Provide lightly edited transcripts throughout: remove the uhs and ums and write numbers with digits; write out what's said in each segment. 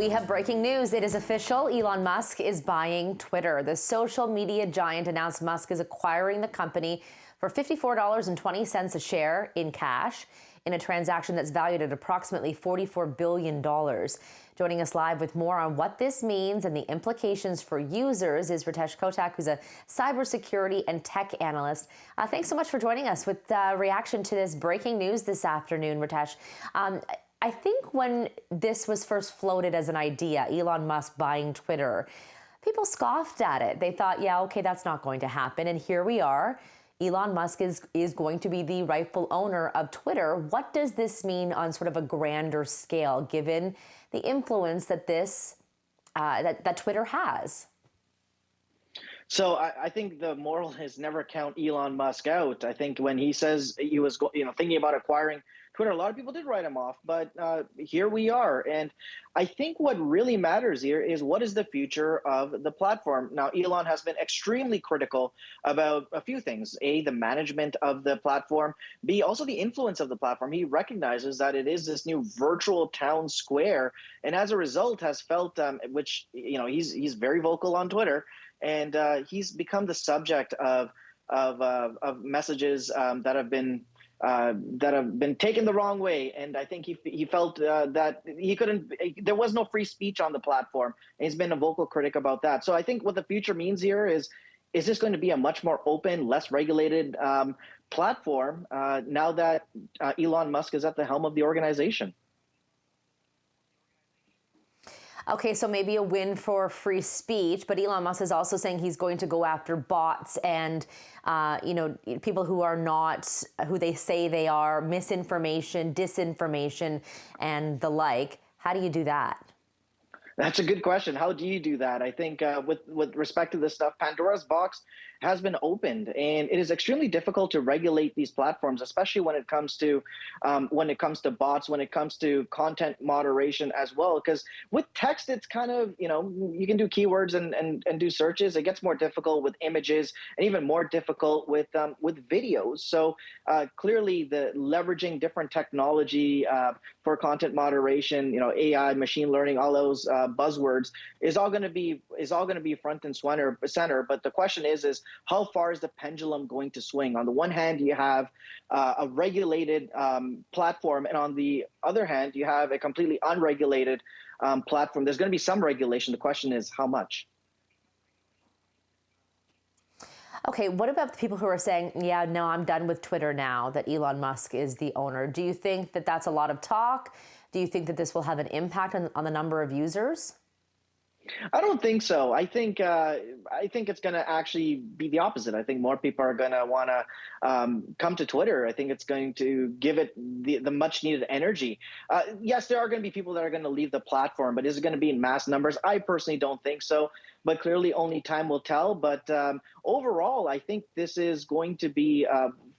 We have breaking news. It is official. Elon Musk is buying Twitter. The social media giant announced Musk is acquiring the company for $54.20 a share in cash in a transaction that's valued at approximately $44 billion. Joining us live with more on what this means and the implications for users is Ritesh Kotak, who's a cybersecurity and tech analyst. Thanks so much for joining us with reaction to this breaking news this afternoon, Ritesh. I think when this was first floated as an idea, Elon Musk buying Twitter, people scoffed at it. They thought, yeah, okay, that's not going to happen. And here we are. Elon Musk is going to be the rightful owner of Twitter. What does this mean on sort of a grander scale, given the influence that that Twitter has? So I think the moral is never count Elon Musk out. I think when he says he was thinking about acquiring Twitter, a lot of people did write him off, but here we are. And I think what really matters here is what is the future of the platform. Now, Elon has been extremely critical about a few things. A, the management of the platform. B, also the influence of the platform. He recognizes that it is this new virtual town square, and as a result has felt, which, he's very vocal on Twitter, and he's become the subject of messages that have been taken the wrong way. And I think he felt that he couldn't. There was no free speech on the platform, and he's been a vocal critic about that. So I think what the future means here is this going to be a much more open, less regulated platform now that Elon Musk is at the helm of the organization? Okay, so maybe a win for free speech, but Elon Musk is also saying he's going to go after bots and, people who are not who they say they are, misinformation, disinformation, and the like. How do you do that? That's a good question. How do you do that? I think with respect to this stuff, Pandora's box has been opened, and it is extremely difficult to regulate these platforms, especially when it comes to bots, when it comes to content moderation as well. Because with text, it's kind of, you can do keywords and do searches. It gets more difficult with images, and even more difficult with videos. So clearly, the leveraging different technology for content moderation, AI, machine learning, all those buzzwords is all going to be front and center. But the question is how far is the pendulum going to swing? On the one hand, you have a regulated platform, and on the other hand, you have a completely unregulated platform. There's going to be some regulation. The question is how much? Okay, what about the people who are saying, yeah, no, I'm done with Twitter now that Elon Musk is the owner? Do you think that that's a lot of talk? Do you think that this will have an impact on the number of users? I don't think so. I think it's going to actually be the opposite. I think more people are going to want to come to Twitter. I think it's going to give it the much needed energy. Yes, there are going to be people that are going to leave the platform, but is it going to be in mass numbers? I personally don't think so. But clearly, only time will tell. But overall, I think this is going to be,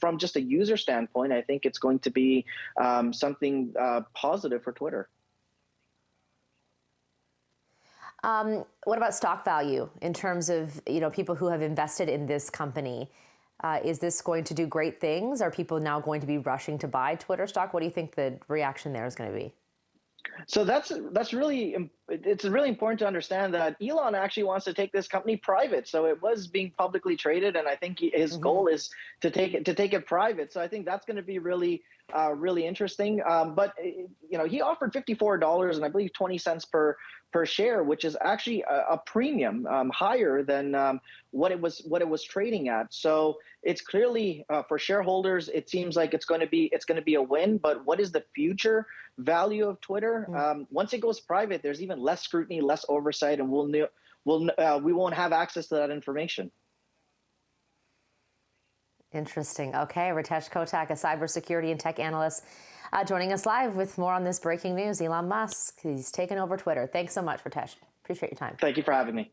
from just a user standpoint, I think it's going to be something positive for Twitter. What about stock value in terms of, people who have invested in this company? Is this going to do great things? Are people now going to be rushing to buy Twitter stock? What do you think the reaction there is going to be? So it's really important to understand that Elon actually wants to take this company private. So it was being publicly traded, and I think his goal is to take it private. So I think that's going to be really interesting. But he offered $54 and I believe 20 cents per share, which is actually a premium higher than what it was trading at. So it's clearly for shareholders, it seems like it's going to be a win. But what is the future value of Twitter? Once it goes private, there's even less scrutiny, less oversight, and we won't have access to that information. Interesting. Okay, Ritesh Kotak, a cybersecurity and tech analyst, joining us live with more on this breaking news. Elon Musk, he's taken over Twitter. Thanks so much, Ritesh. Appreciate your time. Thank you for having me.